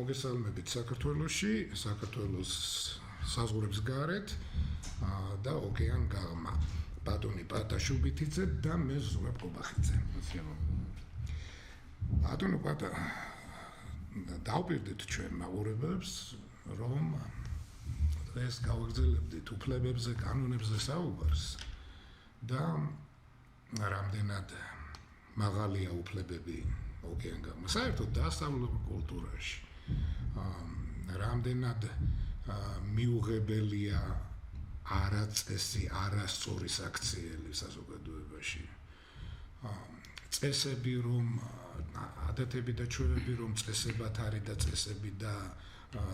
მოგესალმებით საქართველოში, საქართველოს საზღვრებს გარეთ და ოკეან გაღმა. ბატონი პატა შუბითიძე და მე ზურაბ ყობახიძე. ბატონო პატა დავპირდით ჩვენ მაყურებელს, რომ დღეს გავაგრძელებდით უფლებებზე, კანონებზე საუბარს და რამდენად მაღალია უფლებები ოკეან გაღმა. საერთოდ დასავლურ კულტურაში რამდენად მიუღებელია არაწესი, არასწორი საქციელი საზოგადოებაში. წესები რომ ადათები და ჩვევები რომ წესებად არის და წესები და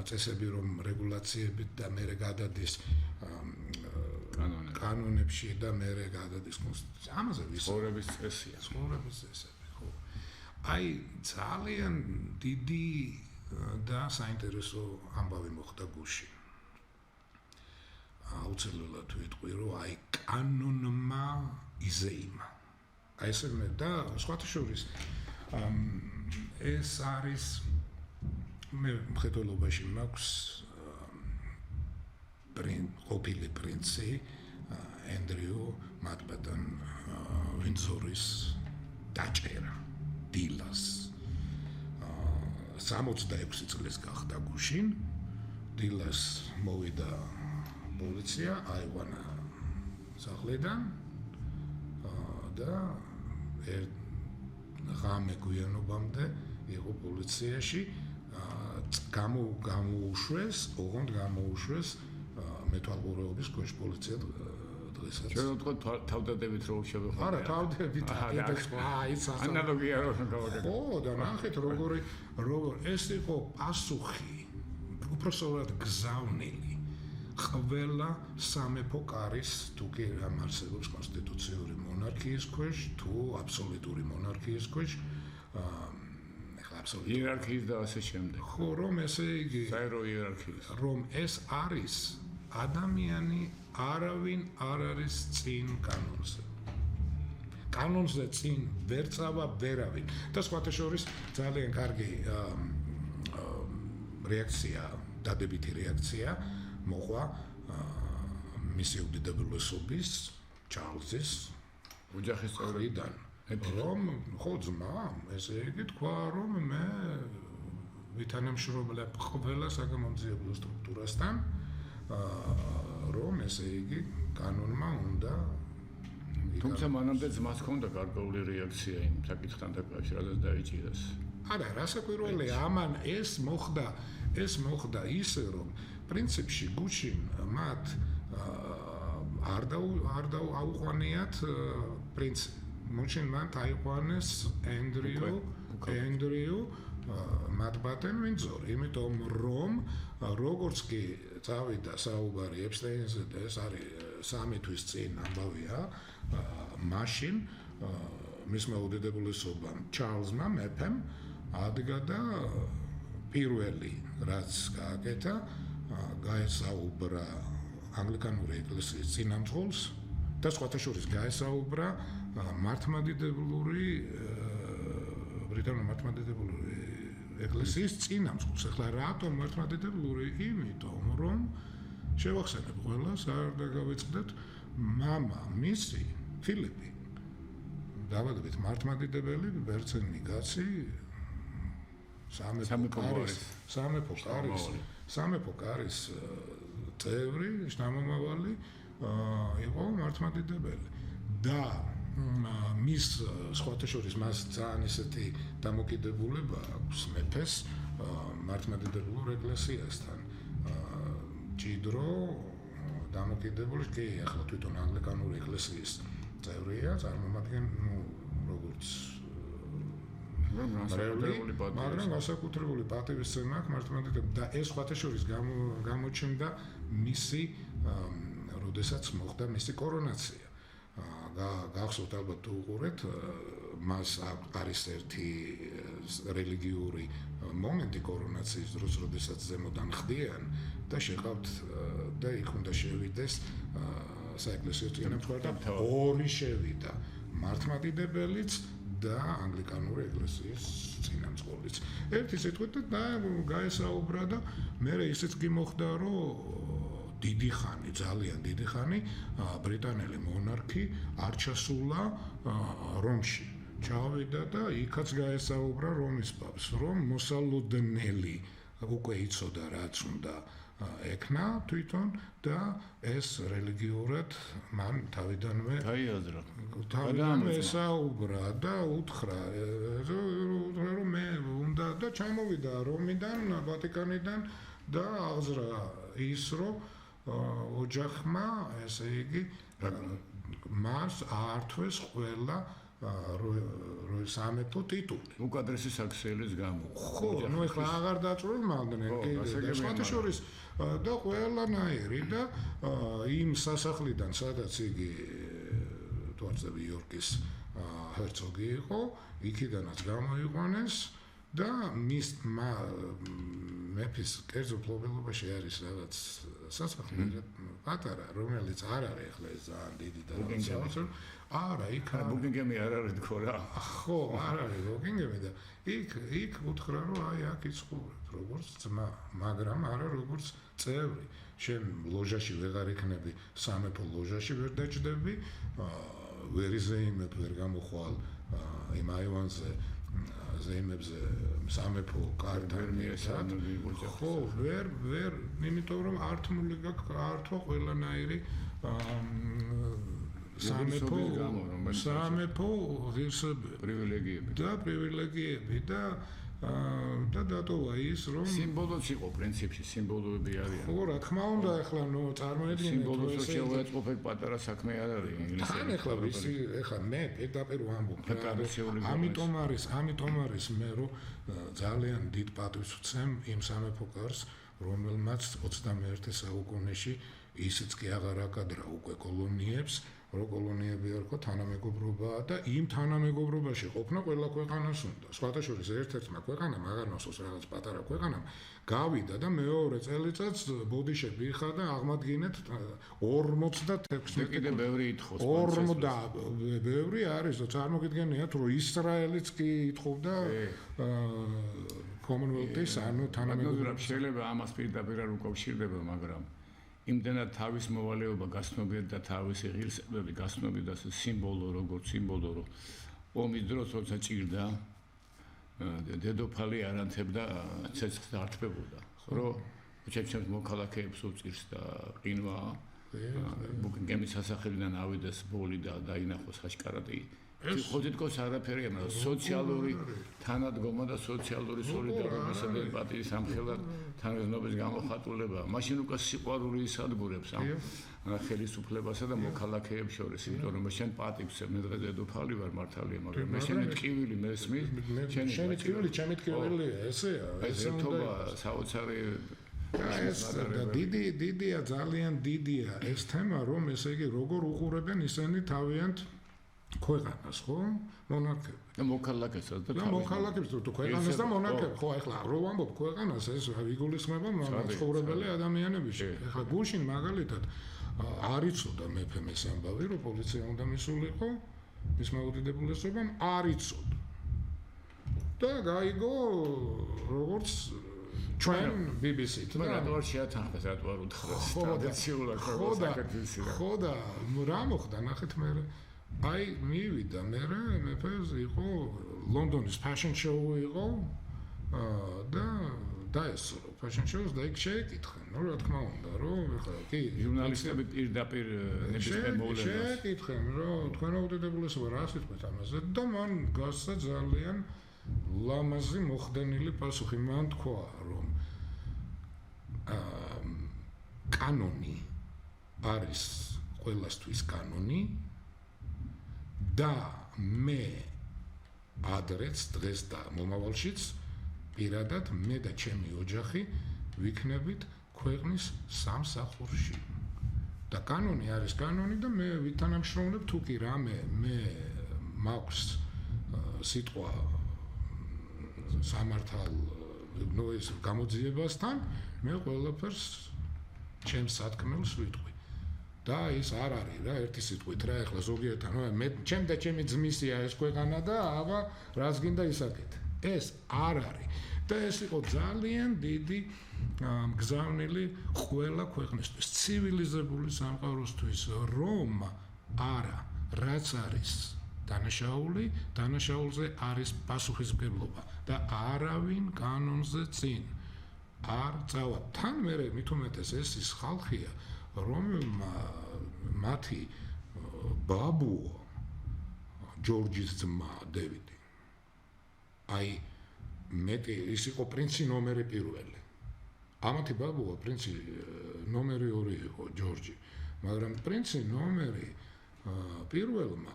წესები რომ რეგულაციებით და მერე გადადის კანონებში და მერე გადადის კონსტიტუციაში. ამაზე ცხოვრების წესია. ცხოვრების წესები, ხო. აი ძალიან დიდი და საინტერესო ამბავი მოხდა გუშინ. აუცილებლად ვიტყვი, რომ აი კანონმა იზეიმა. აი ესე და სხვათა შორის ეს არის მე მხედველობაში მაქვს ყოფილი პრინცი ენდრიუ მაკბეტონ ვინძორის დაჭერა დილას 66 წლის გახდა გუშინ დილას მოვიდა პოლიცია აიყვანა სახლიდან და ღამე გვიანობამდე იყო პოლიციაში გამოუშვეს ოღონდ გამოუშვეს მეთვალყურეობის ქვეშ პოლიცია დღესაც ჩვენ ვთქვათ თავდადებით რო შევეხო არა თავდადებით აი ანალოგია რო გავაკეთე ხო და ნახეთ როგორ ეს იყო პასუხი უпроსტად გზავნილი ყველა სამეფო კარის თუ კი ამარსებობს კონსტიტუციური მონარქიის ქვეშ თუ აბსოლუტური მონარქიის ქვეშ იერარქიის და ასე შემდეგ. ხო, რომ ესე იგი საერო იერარქიის. რომ ეს არის ადამიანი არავინ არ არის წინ კანონზე. კანონზე წინ ვერ წავა ვერავინ. და სხვათა შორის ძალიან კარგი რეაქცია, დადებითი რეაქცია მოყვა მისი უდიდებულესობის ჩარლზის ოჯახის წევრიდან. რომ ხო ძმა, ესე იგი თქვა რომ მე ვითანამშრომლებ ყველა საგამომძიებელო სტრუქტურასთან რომ ესე იგი კანონმა უნდა თუმცა მანამდე ძმას ჰქონდა გარკვეული რეაქცია იმ საკითხთან დაკავშირებით დაიჭირეს. არა, რასაკვირველია, ამან ეს მოხდა ისე რომ პრინციპში გუშინ მათ არ დაუყვანიათ პრინცი მაშინ მან აიყვანეს ენდრიუ მაკბეტონ ვინძორი, იმიტომ რომ როგორც კი წავიდა საუბარი ეპსტეინზე და ეს არის 3 თვის წინ ამბავია, მაშინ მისმა უდიდებულესობამ ჩარლზმა მეფემ ადგა და პირველი რაც გააკეთა, გაესაუბრა ანგლიკანური ეკლესიის წინამძღოლს და სხვათა შორის გაესაუბრა მართლმადიდებლური ბრიტანული მართლმადიდებლური ეკლესიის წინამძღოლს. ახლა რატომ მართლმადიდებლური? იმიტომ რომ შევახსენებ ყველას, არ დაგავიწყდეთ, მამა მისი ფილიპი დავადებით მართლმადიდებელი ბერძენი კაცი სამეფო კარის წევრი, შთამომავალი იყო მართლმადიდებელი და მის სხვათა შორის მას ძალიან ისეთი დამოკიდებულება აქვს მეფეს მართლმადიდებლურ ეკლესიასთან ჭიდრო დამოკიდებული კი ახლა თვითონ ანგლიკანური ეკლესიის წევრია წარმომადგენელი როგორც მაგრამ განსაკუთრებული პატივისცემა აქვს მართლმადიდებლურს და ეს სხვათა შორის გამოჩნდა მისი როდესაც მოხდა მისი კორონაცია. გახსოვთ ალბათ თუ უყურეთ, მას არის ერთი რელიგიური მომენტი კორონაციის დროს, როდესაც ზემოდან ხდიან და შეყავთ და იქ უნდა შევიდეს საეკლესიო წინამძღოლი და ორი შევიდა, მართლმადიდებელიც და ანგლიკანური ეკლესიის წინამძღოლიც. ერთი სიტყვით და გაესაუბრა და მე ისიც კი მოხდა, რომ დიდი ხანი, ძალიან დიდი ხანი ბრიტანელი მონარქი არ ჩასულა რომში. ჩავიდა და იქაც გაესაუბრა რომის პაპს, რომ მოსალოდნელი უკვე იცოდა რაც უნდა ეკნა თვითონ და ეს რელიგიურად მან თავიდანვე ესაუბრა და უთხრა რომ მე უნდა და ჩამოვიდა რომიდან, ვატიკანიდან და აღზრა ის რომ ოჯახმა, ესე იგი, მას აართვეს ყველა სამეფო ტიტული. უკადრესი საქსელის გამო. ხო, ნუ ეხლა აღარ დაწვრილმავდნენ კიდე. სხვათა შორის და ყველანაირი და იმ სასახლიდან, სადაც იგი თორცები იორკის ჰერცოგი იყო, იქიდანაც გამოიყვანეს და მის მეფის კერძო ფლობელობაში არის რაღაც სასახლე პატარა, რომელიც არ არის ახლა ეს ძალიან დიდი და არა, იქ ბუკინგემი არ არის თქო რა. ხო, არ არის ბუკინგემი და იქ უთხრა რომ აი აქ იცხოვრებ როგორც ძმა, მაგრამ არა როგორც წევრი. შენ ლოჟაში ვეღარ იქნები, სამეფო ლოჟაში ვერ დაჭდები, ვერ იზეიმებ, ვერ გამოხვალ იმ აივანზე ზეიმებზე სამეფო კართან ერთად. ხო, ვერ, იმიტომ რომ ართმული გაქვს ართვა ყველანაირი სამეფო ღირსებები და პრივილეგიები და დატოვა ის რომ სიმბოლოც იყო პრინციპში სიმბოლოები არიან. ხო, რა თქმა უნდა, ახლა წარმოედგინეთ სიმბოლოს შეუწყობ პატარა საქმე არ არის ინგლისური. ახლა მე პირდაპირ ვამბობ. ამიტომ არის მე რომ ძალიან დიდ პატივს ვცემ იმ სამეფო კარს, რომელმაც 21 საუკუნეში ისიც კი აღარ აკადრა უკვე კოლონიებს, რომ კოლონიები არ ყო თანამეგობრობაა და იმ თანამეგობრობაში ყოფნა ყველა ქვეყანას უნდა. სხვათა შორის ერთ-ერთმა ქვეყანამ, აღარ ნახოს რაღაც პატარა ქვეყანამ, გავიდა და მეორე წელიწადს ბოდიშები იხა და აღმადგინეთ 46 კიდე ბევრი ითხოვს. 40 ბევრი არის და წარმოგიდგენიათ, რომ ისრაელიც კი ითხოვდა Commonwealth-ის, ანუ თანამეგობრობა. შეიძლება ამას პირდაპირ არ უკავშირდება, მაგრამ იმდენად თავის მოვალეობა გასნობიეთ და თავისი ღირსებები გასნობიეთ და სიმბოლო როგორც სიმბოლო რომ ომის დროს როცა ჭირდა დედოფალი არანთებდა ცეცხლს დარჩებოდა რომ ჩემს მოქალაქეებს უწირს და ყინვა ბუკინგემის სასახლიდან ავიდეს ბოლი და დაინახოს აშკარად ხოთითქოს არაფერია, მაგრამ სოციალური თანადგომა და სოციალური სოლიდარობისა და პატივის ამხელად თანხმობის გამოხატულება. მაშინ უკვე სიყვარული ისადგურებს ამ ხელისუფლებასა და მოქალაქეებს შორის, იმიტომ რომ შენ პატივს მე დღეს დედოფალი ვარ მართალია, მაგრამ მე შენი ტკივილი მესმის, შენი ტკივილი, ჩემი ტკივილი, ესეა, ეს ერთობა საოცარი ეს დიდია, ძალიან დიდია ეს თემა, რომ ესე იგი როგორ უყურებენ ისინი თავიანთ ქვეყანას, ხო? მონარქები. და მოქალაქესაც და მოქალაქეებს თუ ქვეყანას და მონარქებს, ხო, ახლა რო ვამბობ ქვეყანას, ეს იგულისხმება მაცხოვრებელი ადამიანებიში. ახლა გუშინ მაგალითად არ იცოდა მეფე ეს ამბავი, რომ პოლიცია უნდა მისულიყო, მის მაუდიდებულესობამ არ იცოდა. და გაიგო როგორც ჩვენ BBC-თ და რატო არ შეათანხმეს, რატო არ უთხრეს ტრადიციულად როგორც საქართველოსი. ხო და რა მოხდა, ნახეთ მე აი მივიდა მეფე იყო ლონდონის fashion show იყო და დაესწრო fashion shows და იქ შეეკითხენ, რა თქმა უნდა, რომ ეხლა კი ჟურნალისტები პირდაპირ ნებისმიერ მოვლენას შეეკითხენ, რომ თქვენ აუდიდებულესობა რა სიტყვით ამაზე და მან გასცა ძალიან ლამაზი მოხდენილი პასუხი. მან თქვა, რომ კანონი არის ყველასთვის კანონი და მე ადრეც დღეს და მომავალშიც პირადად მე და ჩემი ოჯახი ვიქნებით ქვეყნის სამსახურში. და კანონი არის კანონი და მე ვითანამშრომლებ თუ კი რამე მე მაქვს სიტყვა სამართალ ნუ ეს გამოძიებასთან მე ყველაფერს ჩემს სათქმელს ვიტყვი. და ის არ არის რა ერთი სიტყვით რა ეხლა ზოგიერთთან მე ჩემ და ჩემი ძმისია ეს ქვეყანა და აბა რაც გინდა ისაკეთე ეს არ არის და ეს იყო ძალიან დიდი მგზავნილი ყველა ქვეყნისთვის ცივილიზებული სამყაროსთვის რომ არა რაც არის დანაშაულზე არის პასუხისმგებლობა და არავინ კანონზე წინ არ წავა თან მე მით უმეტეს ეს ის ხალხია რომ მათი ბაბუა ჯორჯის ძმა დევიდი აი მეტი ის იყო პრინცი ნომერი პირველი ამათი ბაბუა პრინცი ნომერი 2 იყო ჯორჯი მაგრამ პრინცი ნომერი პირველმა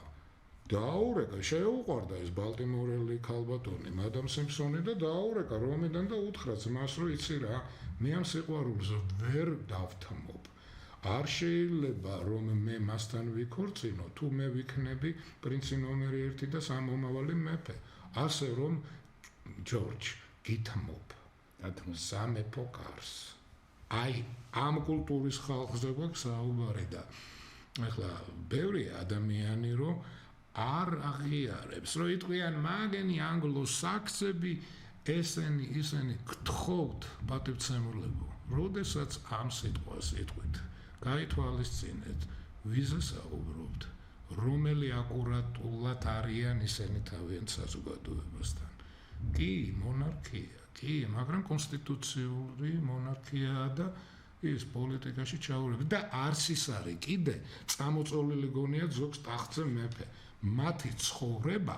დაურეკა შეუყვარდა ეს ბალტიმორელი ქალბატონი მადამ სიმფსონი და დაურეკა რომიდან და უთხრა ძმას რომ იცი რა მე ამ სიყვარულს ვერ დავთმობ არ შეიძლება რომ მე მასთან ვიქორწინო თუ მე ვიქნები პრინცი ნომერი 1 და სამომავალი მეფე ასე რომ ჯორჯ გითმობ სამეფო კარს აი ამ კულტურის ხალხზე გვაქვს საუბარი და ახლა ბევრი ადამიანი რომ არ აღიარებს რომ იტყვიან მაგენი ანგლო-საქსები ისინი გთხოვთ პატივცემულებო როდესაც ამ სიტყვას იტყვით გაითვალისწინეთ ვიზე საუბრობთ რომელი აკურატულად არიან ისინი თავიანთ საზოგადოებასთან კი მონარქია კი მაგრამ კონსტიტუციური მონარქიაა და ის პოლიტიკაში ჩაურები და არც ის არის კიდე წამოწოლილი გონია ზოგს ტახტზე მეფე მათი ცხოვრება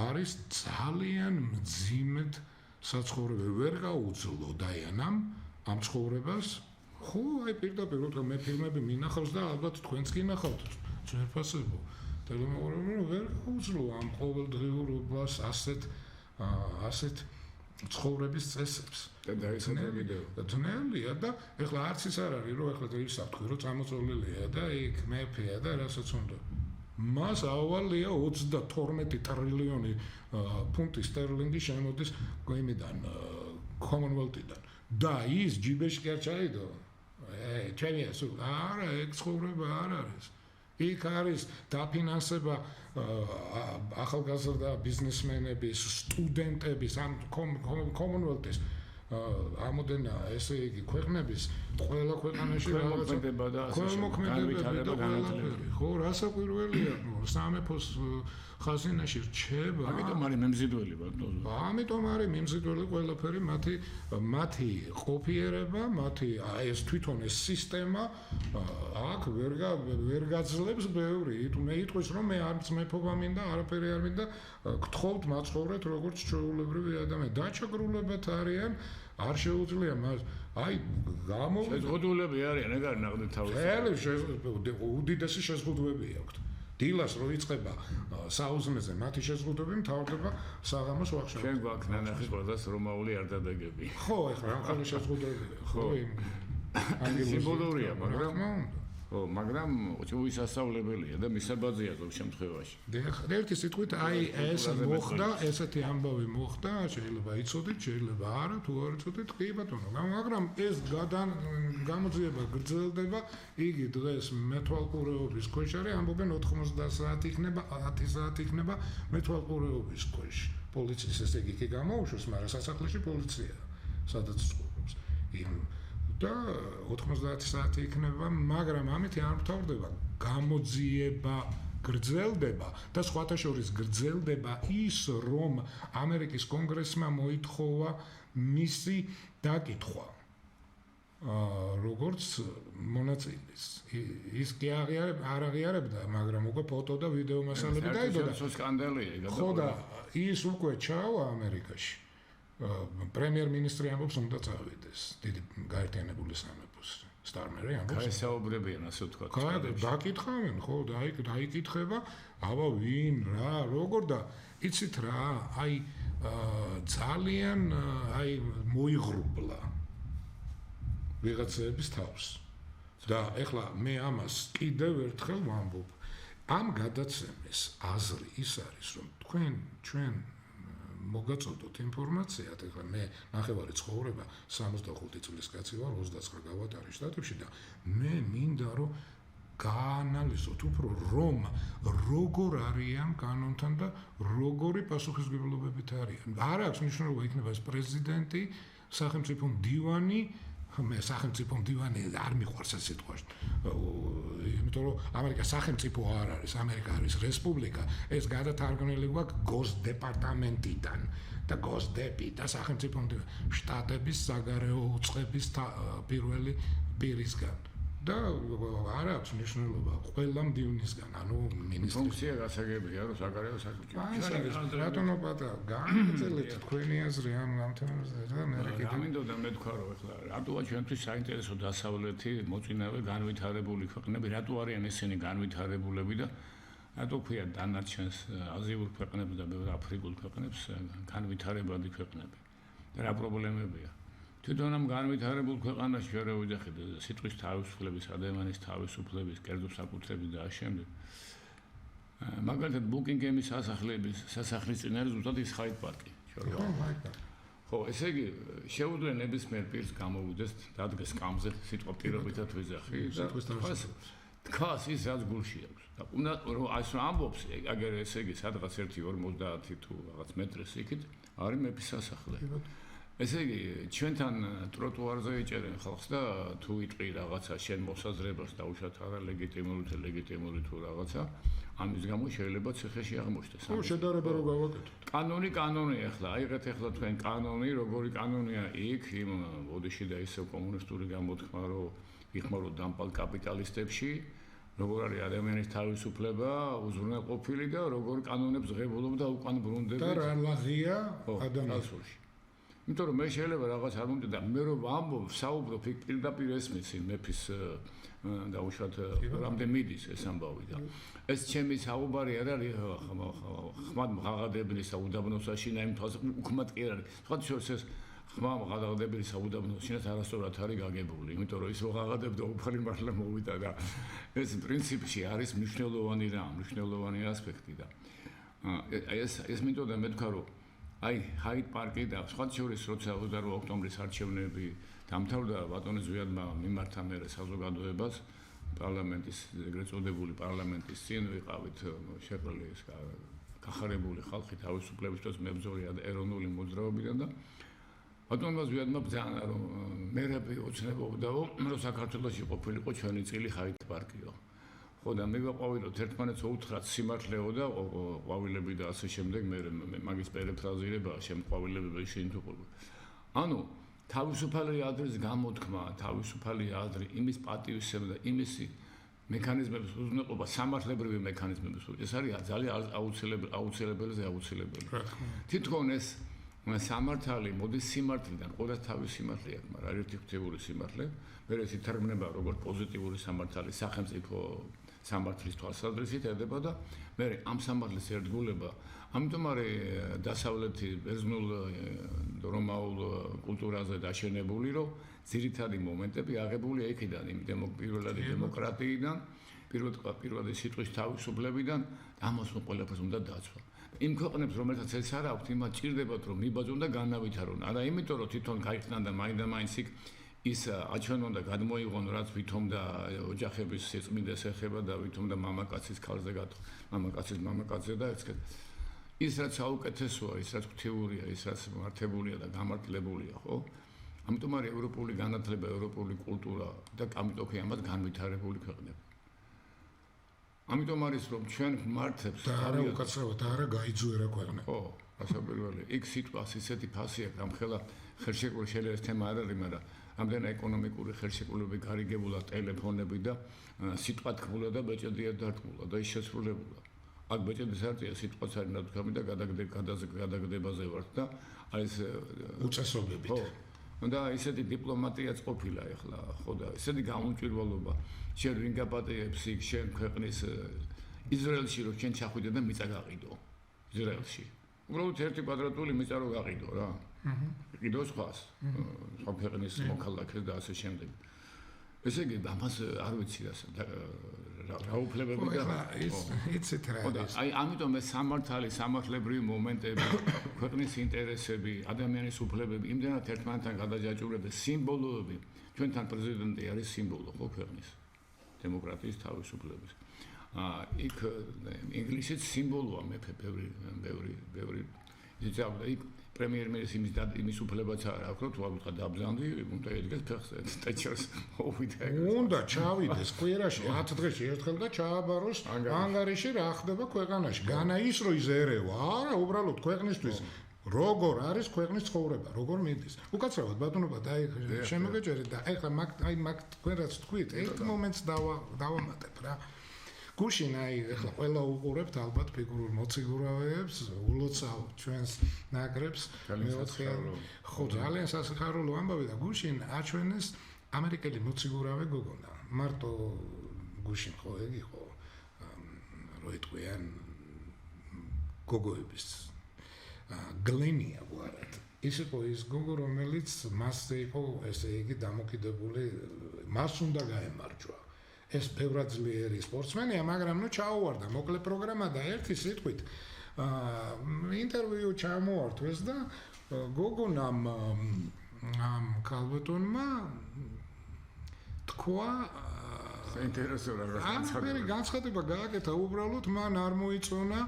არის ძალიან მძიმედ საცხოვრებელი ვერ გაუძლო დაიანამ ამ ცხოვრებას ხო აი პირდაპირ რომ მე ფილმები მინახავს და ალბათ თქვენც გინახავთ ძვირფასებო ტელემოყურებელს ვერ გაუძლო ამ ყოველდღიურობას ასეთ ცხოვრების წესებს და დაისახა ვიდეო და ძნელია და ეხლა არც ის არ არის რომ ეხლა ის საფრთხე რომ წამოწოლილია და იქ მეფეა და რასაც უნდა მას ავალია 32 ტრილიონი ფუნტი სტერლინგი შემოდის იმიდან Commonwealth-დან და ის ჯიბეში კი არ ჩაიდო ჩემია სულ არა ეგ ცხოვრება არ არის იქ არის დაფინანსება ახალგაზრდა ბიზნესმენების სტუდენტების ამ Commonwealth-ის ამოდენა ესე იგი ქვეყნების ყველა ქვეყანაში მოქმედება და განვითარება განათლება ხო რასაკვირველია სამეფოს ხაზინაში რჩება ამიტომ არის მემზიდველი ბატონო ამიტომ არის მემზიდველი ყველაფერი მათი ყოფიერება მათი ეს თვითონ ეს სისტემა აქ ვერ გაძლებს ბევრი მე იტყვის რომ მე არც მეფობა მინდა არაფერი არ მინდა გთხოვთ მაცხოვრეთ როგორც ჩვეულებრივი ადამიანი დაჩაგრულებად არიან არ შეუძლია მას აი შეზღუდულები არიან ეგ არის ნახდით თავის უდიდესი შეზღუდვები აქვთ დილას რო იწყება საუზმეზე მათი შეზღუდვები მთავრდება საღამოს ვახშამს ჩვენ გვაქვს ნანახი ყველას რომაული არდადეგები ხო ეხლა ამ ხალხი შეზღუდვებია ხო სიმბოლურია მაგრამ უისასწავლებელია და მისაბაძია ზოგ შემთხვევაში ერთი სიტყვით აი ეს მოხდა ესეთი ამბავი მოხდა შეიძლება იცოდით შეიძლება არა თუ არ იცოდით კი ბატონო მაგრამ ეს გამოძიება გრძელდება იგი დღეს მეთვალყურეობის ქვეშ არის ამბობენ 90 საათი იქნება 10 საათი იქნება მეთვალყურეობის ქვეშ პოლიციის ესე იგი კი გამოუშვეს მაგრამ სასახლეში პოლიცია სადაც ცხოვრობს და 90 საათი იქნება, მაგრამ ამით არ მთავრდება. გამოძიება გრძელდება და სხვათა შორის გრძელდება ის, რომ ამერიკის კონგრესმა მოითხოვა მისი დაკითხვა. როგორც მონაწილის. ის კი არ აღიარებდა, მაგრამ უკვე ფოტო და ვიდეო მასალები დაიდოდა. ეს სკანდალია, ხო და ის უკვე ჩავა ამერიკაში. პრემიერ-მინისტრი ამბობს უნდა წავიდეს დიდი გაერთიანებული სამეფოს სტარმერი ამბობს გაესაუბრებიან ასე ვთქვა დაკითხავენ ხო დაიკითხება აბა ვინ რა როგორ და იცით რა აი ძალიან აი მოიღრუბლა ვიღაცების თავს და ეხლა მე ამას კიდევ ერთხელ ვამბობ ამ გადაცემის აზრი ის არის რომ ჩვენ მოგაწოდოთ ინფორმაციად, ეხლა მე ნახევარი ცხოვრება 65 წლის კაცი ვარ, 29 გავატარე შტატებში და მე მინდა რომ გაანალიზოთ უფრო რომ როგორ არიან კანონთან და როგორი პასუხისმგებლობებით არიან. არ აქვს მნიშვნელობა იქნება ეს პრეზიდენტი, სახელმწიფო მდივანი, მე სახელმწიფო მდივანი არ მიყვარს ეს სიტყვა. იმიტომ რომ ამერიკა სახელმწიფო არ არის, ამერიკა არის რესპუბლიკა. ეს გადათარგმნილი გვაქვს გოსდეპარტამენტიდან და გოსდეპი და სახელმწიფო მდივანი შტატების საგარეო უწყების პირველი პირისგან. და არ აქვს მნიშვნელობა ყველა მდივნისგან, ანუ მინისტრის ფუნქცია გასაგებია, რომ საგარეო საქმეში. რატომ პატარა განაგრძელეთ თქვენი აზრი ამ თემაზე და მე რა მინდოდა მე თქვა რომ ეხლა რატოა ჩვენთვის საინტერესო დასავლეთი მოწინავე განვითარებული ქვეყნები, რატო არიან ესენი განვითარებულები და რატო ქვია დანარჩენს აზიურ ქვეყნებს და ბევრ აფრიკულ ქვეყნებს განვითარებადი ქვეყნები და რა პრობლემებია? თვითონ ამ განვითარებულ ქვეყანაში ჩვენ რა ვიძახით სიტყვის თავისუფლების, ადამიანის თავისუფლების, კერძო საკუთრების და ამ შემდეგ. მაგალითად ბუკინგემის სასახლის წინ არის ზუსტად ის ჰაიდ პარკი. ხო, ესე იგი შეუძლია ნებისმიერ პირს გამოვიდეს, დადგეს კამზე, სიტყვა პირობითად ვიძახი და თქვას ის რაც გულში აქვს. და უნდა რომ ასე რომ ამბობს, აგერ ესე იგი სადღაც 1.50 თუ რაღაც მეტრის იქით არის მეფის სასახლე. ესე იგი, ჩვენთან ტროტუარზე იჭერენ ხალხს და თუ იტყვი რაღაცა შენ მოსაზრებას დაუშვათ არა ლეგიტიმური თუ რაღაცა, ამის გამო შეიძლება ციხეში აღმოჩნდეს. ხო, შედარება რო გავაკეთოთ. კანონია ახლა, აიღეთ ახლა თქვენ კანონი, როგორი კანონია იქ, იმ ოდიში და ისევ კომუნისტური გამოთქმა, რომ იხმაროთ დამპალ კაპიტალისტებში, როგორ არის ადამიანის თავისუფლება, უზრუნველყოფილი და როგორ კანონებს ღებულობ და უკან ბრუნდებით. და რა ლაღია ადამიანს. იმიტომ რომ მე შეიძლება რაღაც არ მომდე და მე რომ ვამბობ, საუბრობ იქ პირდაპირ ესმის მეფის დაუშვათ რამდენ მიდის ეს ამბავი და ეს ჩემი საუბარი არ არის ხმად მღაღადებლის უდაბნოსაში და იმ თვალს უკმად კი არ არის. სხვა შორის ეს ხმა მღაღადებლის უდაბნოსში არასწორად არის გაგებული, იმიტომ რომ ის ვღაღადებ და უფალი მართლა მოვიდა და ეს პრინციპში არის მნიშვნელოვანი რამ, მნიშვნელოვანი ასპექტი და ეს მინდოდა მე თქვა რომ აი ჰაიდ პარკი და სხვა შორის როცა 28 ოქტომბრის არჩევნები დამთავრდა ბატონი ზვიადმა მიმართა მე საზოგადოებას პარლამენტის ეგრეთ წოდებული პარლამენტის წინ ვიყავით შეყრილი ეს გახარებული ხალხი თავისუფლებისთვის მებრძოლი ეროვნული მოძრაობიდან და ბატონმა ზვიადმა ბრძანა რომ მერები ოცნებობდაო რომ საქართველოში ყოფილიყო ჩვენი წილი ჰაიდ პარკიო ხო და მე ვაყვავილოთ ერთმანეთს უთხრათ სიმართლეო და ყვავილები და ასე შემდეგ მე მაგის პერიფრაზირება შემყვავილებები შეინთუყურებ. ანუ თავისუფალი აზრის გამოთქმა, თავისუფალი აზრი, იმის პატივისცემა და იმისი მექანიზმების უზრუნველყოფა, სამართლებრივი მექანიზმების ეს არის ძალიან აუცილებელი. თითქოს ეს სამართალი მოდის სიმართლიდან, ყველა თავის სიმართლე აქვს, მაგრამ ერთი ღვთიური სიმართლე, მე ეს ითარგმნება როგორც პოზიტიური სამართალი, სახელმწიფო სამართლის თვალსაზრისით ედება და მე ამ სამართლის ერთგულება, ამიტომ არის დასავლეთი ბერძნულ რომაულ კულტურაზე დაშენებული, რომ ძირითადი მომენტები აღებულია იქიდან, იმ პირველადი დემოკრატიიდან, პირველადი სიტყვის თავისუფლებიდან, ამას ყველაფერს უნდა დაცვა. იმ ქვეყნებს, რომელთაც ეს არ აქვს, იმათ ჭირდებათ, რომ მიბაძონ და განავითარონ. არა იმიტომ, რომ თვითონ გაიხსნან და მაინდა-მაინც იქ ის აჩვენონ და გადმოიღონ, რაც ვითომ და ოჯახების სიწმინდეს ეხება და ვითომ და მამაკაცის ქალზე გათხოვ, მამაკაცზე და ეს ის რაც საუკეთესოა, ის რაც ღვთიურია, ის რაც მართებულია და გამართლებულია, ხო? ამიტომ არის ევროპული განათლება, ევროპული კულტურა და ამიტომ კი ამას განვითარებული ქვეყნები. ამიტომ არის რომ ჩვენ მართებს და არა უკაცრავად არა გაიძვერა ქვეყნა. ხო, ასაბილველი. იქ სიტყვას ისეთი ფასი აქვს, ამ ხელა ხელშეკრულება შეიძლება ეს თემა არ არის, მაგრამ ამდენ ეკონომიკური ხელშეკრულებები გარიგებულა ტელეფონები და სიტყვა თქმულა და ბეჭედია დარტყმულა და ის შესრულებულა. აქ ბეჭედის არტია სიტყვაც არის ნათქვამი და გადაგდებაზე ვართ და არის უწესობებით. ხო. და ისეთი დიპლომატიაც ყოფილა ახლა, ხო და ისეთი გამომჭვირვალობა შენ ვინ გაპატიებს იქ შენ ქვეყნის ისრაელში რომ შენ ჩახვიდე და მიწა გაყიდო ისრაელში. უბრალოდ ერთი კვადრატული მიწა რო გაყიდო რა. ყიდო სხვას. სხვა ქვეყნის მოქალაქეს და ასე შემდეგ. ესე იგი ამას არ ვიცი რა უფლებები და იცით რა არის. აი ამიტომ ეს სამართლებრივი მომენტები, ქვეყნის ინტერესები, ადამიანის უფლებები იმდენად ერთმანეთთან გადაჯაჭვურებენ სიმბოლოები. ჩვენთან პრეზიდენტი არის სიმბოლო ხო ქვეყნის დემოკრატიის თავისუფლების. იქ ინგლისიც სიმბოლოა მეფე ბევრი იცავდა იქ პრემიერ-მინისტრის იმის უფლებაც არ აქვს რომ თქვა დაბზანდი უნდა ედგეს ფეხზე ტეჩერს მოვიდა უნდა ჩავიდეს კვირაში 10 დღეში ერთხელ და ჩააბაროს ანგარიში რა ხდება ქვეყანაში განა ის რომ იზერევა არა უბრალოდ ქვეყნისთვის როგორ არის ქვეყნის ცხოვრება როგორ მიდის უკაცრავად ბატონობა და შემოგეჭერეთ და ეხლა მაგ თქვენ რაც თქვით ერთ მომენტს დავამატებ რა გუშინ ეხლა ყველა უყურებთ ალბათ ფიგურულ მოციგურავეებს ულოცავ ჩვენს ნაკრებს ხო ძალიან სასიხარულო ამბავი და გუშინ აჩვენეს ამერიკელი მოციგურავე გოგონა მარტო გუშინ ხო ეგ იყო რო იტყვიან გოგოების გლენია ვარად ის იყო ის გოგო რომელიც მასზე იყო ესე იგი დამოკიდებული მას უნდა გაემარჯვა ეს ბევრაძლიერი სპორტსმენია, მაგრამ ნუ ჩაუვარდა მოკლე პროგრამა და ერთი სიტყვით ინტერვიუ ჩამოართვეს და გოგონამ ამ ქალბატონმა თქვა საინტერესო განცხადება გააკეთა უბრალოდ მან არ მოიწონა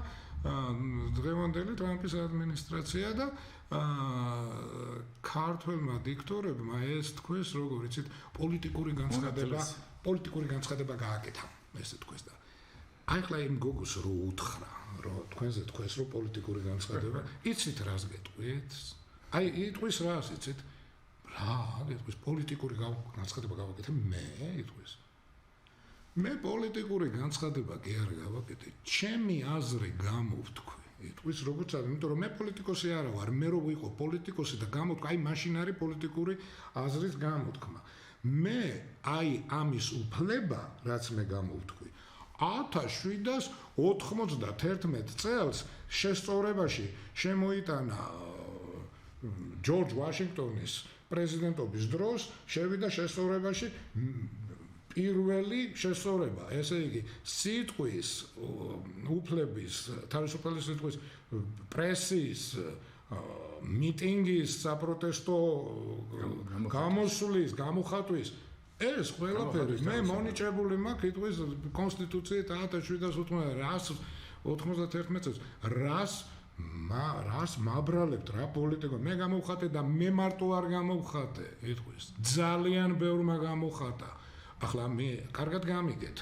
დღევანდელი ტრამპის ადმინისტრაცია და ქართველმა დიქტორებმა ეს თქვეს როგორ იცით პოლიტიკური განცხადება გააკეთა ესე თქვეს და ახლა იმ გოგოს რო უთხრა რომ თქვენზე თქვეს რომ პოლიტიკური განცხადება იცით რას გეტყვით აი იტყვის რას იცით რა გეტყვის პოლიტიკური განცხადება გავაკეთე მე იტყვის მე პოლიტიკური განცხადება კი არ გავაკეთე ჩემი აზრი გამოვთქვი იტყვის როგორც არის იმიტომ რომ მე პოლიტიკოსი არა ვარ მე რო ვიყო პოლიტიკოსი და გამოთქვა აი მაშინ არის პოლიტიკური აზრის გამოთქმა მე აი ამის უფლება რაც მე გამოვთქვი 1791 წელს შესწორებაში შემოიტანა ჯორჯ ვაშინგტონის პრეზიდენტობის დროს შევიდა შესწორებაში პირველი შესწორება ესე იგი სიტყვის უფლების თავისუფალი სიტყვის პრესის მიტინგის საპროტესტო გამოსვლის გამოხატვის ეს ყველაფერი მე მონიჭებული მაქვს იტყვის კონსტიტუციით 1791 წელს რას მაბრალებთ რა პოლიტიკა მე გამოვხატე და მე მარტო არ გამოვხატე იტყვის ძალიან ბევრმა გამოვხატა ახლა მე კარგად გამიგეთ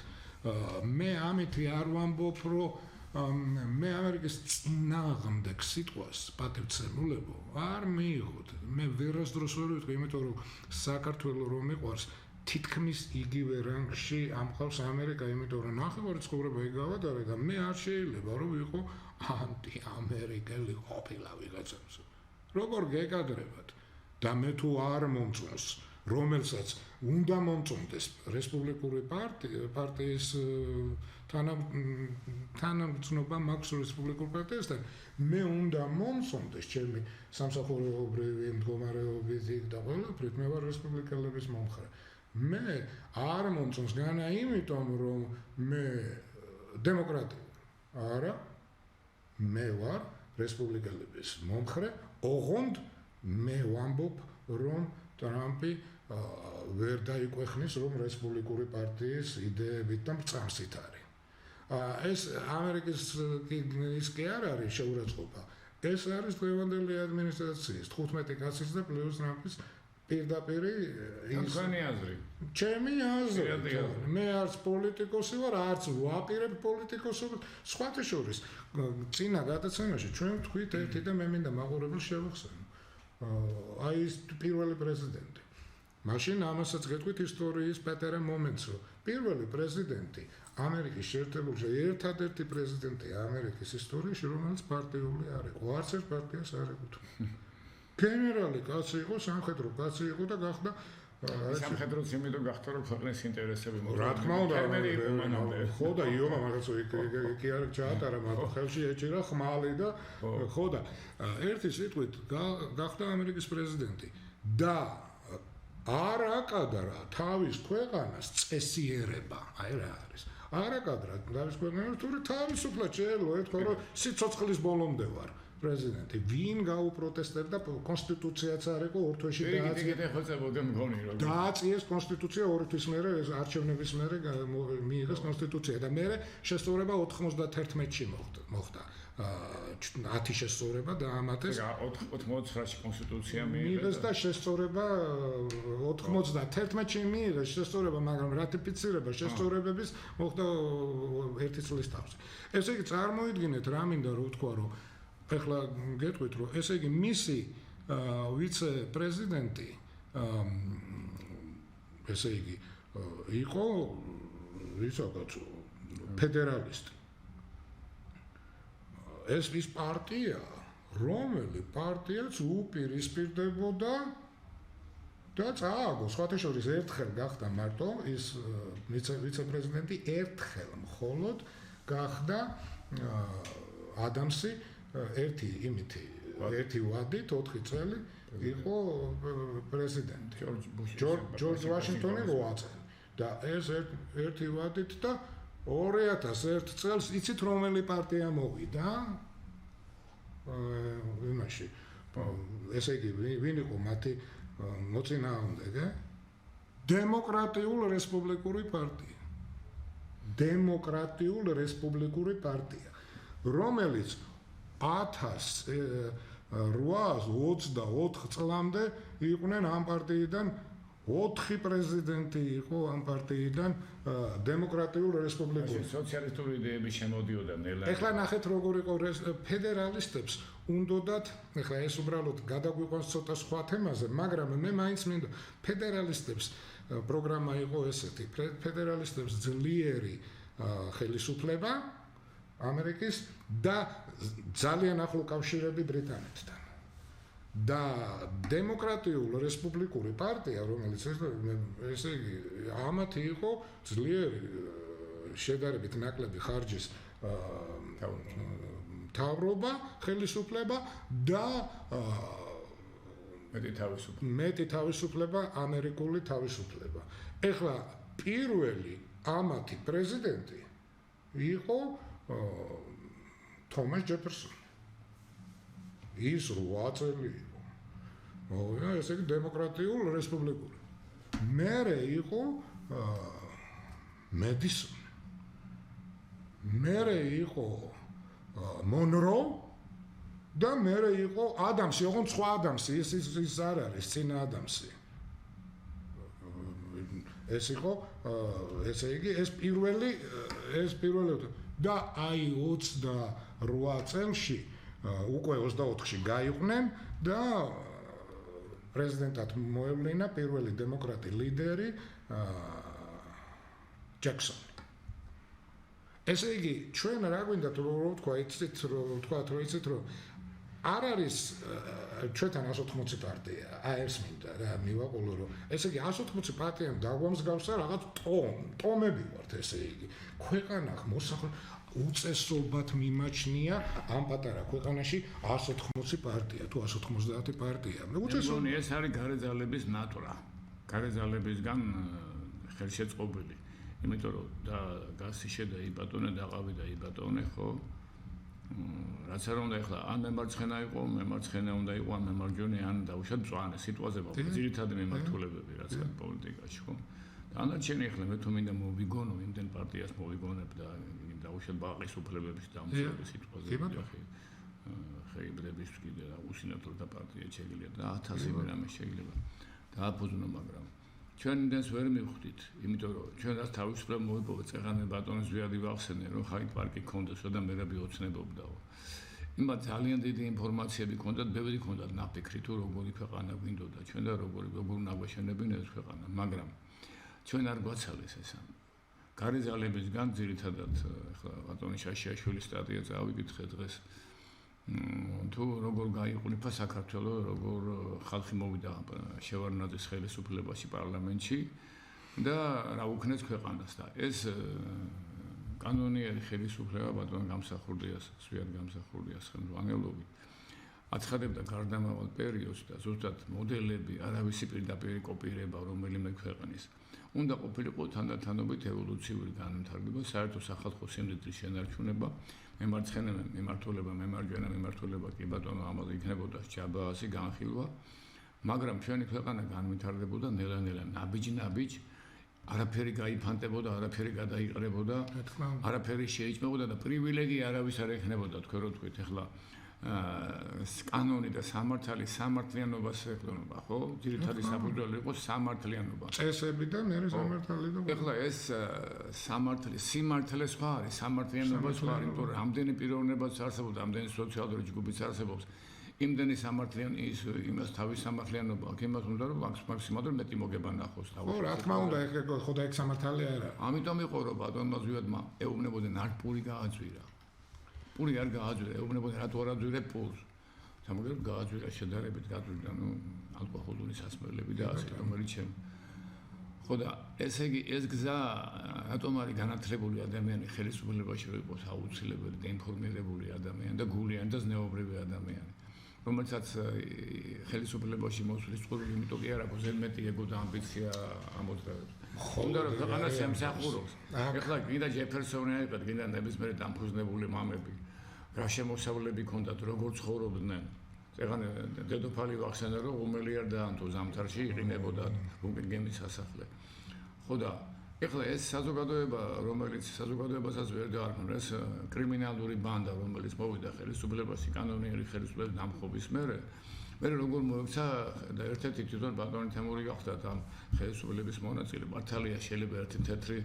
მე ამითი არ ვამბობ რომ მე ამერიკის წინააღმდეგ სიტყვას პატივცემულებო არ მიიღოთ მე ვერასდროს ვერ ვიტყვი იმიტომ რომ საქართველოს რომ მიყვარს თითქმის იგივე რანგში ამყავს ამერიკა იმიტომ რომ ნახევარი ცხოვრება იგავადარე და მე არ შეიძლება რომ ვიყო ანტი-ამერიკელი ყოფილა ვიღაცას როგორ გეკადრებათ და მე თუ არ მომწონს რომელსაც უნდა მომწონდეს რესპუბლიკური პარტიის თანამგზნობა მაქვს რესპუბლიკურ პარტიასთან მე უნდა მომწონდეს ჩემი სამსახურეობრივი მდგომარეობით და ყველაფრით მე ვარ რესპუბლიკელების მომხრე მე არ მომწონს განა იმიტომ რომ მე დემოკრატი არა მე ვარ რესპუბლიკელების მომხრე ოღონდ მე ვამბობ რომ ტრამპი ვერ დაიკვეხნის რომ რესპუბლიკური პარტიის იდეებით და მწამსით არის ეს ამერიკის ის კი არ არის შეურაცხყოფა ეს არის დღევანდელი ადმინისტრაციის 15 კაცის და პლუს ტრამპის პირდაპირ თქვენი აზრი ჩემი აზრი მე არც პოლიტიკოსი ვარ არც ვაპირებ პოლიტიკოსობას სხვათა შორის წინა გადაცემაში ჩვენ თქვით ერთი და მე მინდა მაყურებელს შევახსენო აი ეს პირველი პრეზიდენტი მაშინ ამასაც გეტყვით ისტორიის პატარა მომენტს რომ პირველი პრეზიდენტი ამერიკის შეერთებულ ერთადერთი პრეზიდენტი ამერიკის ისტორიაში რომელიც პარტიული არ იყო არც ერთ პარტიას არ ეკუთვნა გენერალი კაცი იყო სამხედრო კაცი იყო და გახდა სამხედრო იმედო გახდა რომ ქვეყნის ინტერესები რა თქმა უნდა ხო და იომა მაგას კი არ ჩაატარა მაგრამ ხელში ეჭირა ხმალი და ხო და ერთი სიტყვით გახდა ამერიკის პრეზიდენტი და არ აკადრა თავის ქვეყანას წესიერება აი რა არის არაკადრად დავის ქვეყნები თუ თავისუფლად შეელო ეთქვა რომ სიცოცხლის ბოლომდე ვარ პრეზიდენტი ვინ გაუპროტესტებდა კონსტიტუციაც არ იყო ორ თვეში დააწიეს კონსტიტუცია ორ თვის მერე არჩევნების მერე მიიღეს კონსტიტუცია და მერე შესწორება 91-ში მოხდა 10 შესწორება დაამატეს 99-ში კონსტიტუცია მიიღეს და შესწორება 91-ში მიიღეს შესწორება მაგრამ რატიფიცირება შესწორებების მოხდა ერთი წლის თავზე ესე იგი წარმოიდგინეთ რა მინდა რომ ვთქვა რომ ეხლა გეტყვით რომ ესე იგი მისი ვიცე-პრეზიდენტი ესე იგი იყო ვისაკაც ფედერალისტი ეს ის პარტია რომელი პარტიაც უპირისპირდებოდა და წააგო სხვათა შორის ერთხელ გახდა მარტო ის ვიცე-პრეზიდენტი ერთხელ მხოლოდ გახდა ადამსი ერთი ვადით 4 წელი იყო პრეზიდენტი ჯორჯ ვაშინგტონი 8 წელი და ეს ერთი ვადით და 2001 წელს იცით რომელი პარტია მოვიდა იმაში ესე იგი ვინ იყო მათი მოწინააღმდეგე დემოკრატიულ-რესპუბლიკური პარტია რომელიც 1824 წლამდე იყვნენ ამ პარტიიდან 4 პრეზიდენტი იყო ამ პარტიიდან დემოკრატიულ რესპუბლიკურ სოციალისტური იდეები შემოდიოდა ნელა ეხლა ნახეთ როგორ იყო ფედერალისტებს უნდათ ეხლა ეს უბრალოდ გადაგვიყვანს ცოტა სხვა თემაზე მაგრამ მე მაინც მინდა ფედერალისტებს პროგრამა იყო ესეთი ფედერალისტებს ძლიერი ხელისუფლება ამერიკის და ძალიან ახლო კავშირები ბრიტანეთთან და დემოკრატიულ რესპუბლიკური პარტია რომელიც ესე იგი ამათი იყო ძლიერი შედარებით ნაკლები ხარჯის თავრობა ხელისუფლება და მეტი თავისუფლება ამერიკული თავისუფლება ეხლა პირველი ამათი პრეზიდენტი იყო თომას ჯეფერსონი ის 8 წელი იყო. ესე იგი დემოკრატიულ რესპუბლიკური. მერე იყო მედისონი. მერე იყო მონრო და მერე იყო ადამსი, ოღონდ სხვა ადამსი, ის არ არის წინა ადამსი. ეს იყო ესე იგი ეს პირველი და აი 28 წელში უკვე 24-ში გაიყვნენ და პრეზიდენტად მოევლინა პირველი დემოკრატი ლიდერი ჯექსონი. ესე იგი ჩვენ რა გვინდა რომ თქვა იცით რომ არ არის ჩვენთან 180 პარტია, ეს მინდა რა მივაყოლო რომ ესე იგი 180 პარტიამ დაგვამსგავსა რაღაც ტომები ვართ ესე იგი ქვეყანა უწესობად მიმაჩნია ამ პატარა ქვეყანაში 180 პარტია თუ 190 პარტია. უწესობი ეს არის გარეძალების ნატურა. გარეძალებისგან ხელშეწყობილი. იმიტომ რომ და გასიშე და იბატონე დაყავი და იბატონე ხო რაც არ უნდა ეხლა ან მემარცხენა იყო, მემარცხენა უნდა იყო, ან მემარჯვენე, ან დაუშვათ მწვანე სიტუაციაზე ძირითადი მემართულებები რაც არის პოლიტიკაში ხო. დანარჩენი ეხლა მე თუ მინდა მოვიგონო იმდენ პარტიას მოვიგონებ და დაუშვათ ბაყის უფლებების დამცველი სიტუაციაზე ხეიბრების კიდე რა უსინათლო და პარტია შეიძლება და 1000 რამე შეიძლება დააფუძნო მაგრამ ჩვენ იმდენს ვერ მივხვდით იმიტომ რომ ჩვენ რაც თავისუფლება მოიპოვეთ წეღანე ბატონის ვიადი ვახსენე რომ ხაით პარკი ქონდესო და მე რაბი ოცნებობდაო იმათ ძალიან დიდი ინფორმაციები ქონდათ ბევრი ქონდათ ნაფიქრი თუ როგორი ქვეყანა გვინდოდა ჩვენ და როგორ ნაგვეშენებინა ეს ქვეყანა მაგრამ ჩვენ არ გვაცალეს ეს გარეძალებისგან ძირითადად ახლა ბატონი შაშიაშვილის სტატია წავიკითხე დღეს თუ როგორ გაიყურება საქართველოს როგორ ხალხი მოვიდა შევარდნაძის ხელისუფლებაში პარლამენტში და რა უქნეს ქვეყანას და ეს კანონიერი ხელისუფლება ბატონ გამსახურდიას სვიად გამსახურდიას ხელმძღვანელობით აცხადებდა გარდამავალ პერიოდს და ზუსტად მოდელები, არავისი პირდაპირ კოპირება რომელიმე ქვეყნის. უნდა ყოფილიყო თანდათანობით ევოლუციური განვითარება, საერთო სახალხო სიმდიდრის შენარჩუნება, მემართულება, მემარჯვენა კი ბატონო ამაზე იქნებოდა ჯაბაასი განხილვა, მაგრამ ჩვენი ქვეყანა განვითარდებოდა ნელა-ნელა, ნაბიჯ-ნაბიჯ, არაფერი გაიფანტებოდა, არაფერი გადაიყრებოდა, არაფერი შეიჭმებოდა და პრივილეგია არავის არ ეხნებოდა, თქვენ რო თქვით, ეხლა კანონი და სამართალი სამართლიანობას ეხლება, ხო? ძირითადი საფუძველი იყო სამართლიანობა. წესები და მე სამართალი და ეხლა ეს სიმართლე სხვა არის, სამართლიანობა სხვა არის, იმიტომ რომ რამდენი პიროვნებაც არსებობს, რამდენი სოციალური ჯგუფიც არსებობს, იმდენი სამართლიანი იმას თავის სამართლიანობა აქვს, იმას უნდა რომ მაქსიმალურად მეტი მოგება ნახოს თავის. ხო, რა თქმა უნდა, ხო და ეგ სამართალი არა. ამიტომ იყო რომ ბატონმა ზვიადმა ეუბნებოდნენ არ პური გააძვირა. პური არ გააძვირა, ეუბნებოდნენ რატო არ აძვირებ პურს. სამაგერად გააძვირა შედარებით გააძვირა, ალკოჰოლური სასმელები და ასე რომელიც ჩემ. ხო და ესე იგი ეს გზა რატომ არის განათლებული ადამიანი ხელისუფლებაში რომ იყოს აუცილებელი და ინფორმირებული ადამიანი და გულიანი და ზნეობრივი ადამიანი. რომელსაც ხელისუფლებაში მოსვლის წყურვილი, იმიტომ კი არა, ზედმეტი ეგო და ამბიცია ამოძრავებს. უნდა რომ ქვეყანას ემსახუროს. ეხლა გინდა ჯეფერსონი აიყოთ, გინდა ნებისმიერი დამფუძნებული მამები. რა შემოსავლები ჰქონდათ, როგორ ცხოვრობდნენ. წეგან დედოფალი ვახსენე რომ უმელიარ დაანთო ზამთარში იყინებოდა ბუკინგემის სასახლე. ხო და ეხლა ეს საზოგადოება, რომელიც საზოგადოებასაც ვერ დაარქმევს, ეს კრიმინალური ბანდა, რომელიც მოვიდა ხელისუფლებაში, კანონიერი ხელისუფლების დამხობის მერე როგორ მოექცა და ერთ-ერთი თვითონ ბატონი თემური გახდათ ამ ხელისუფლების მონაწილე. მართალია შეიძლება ერთი თეთრი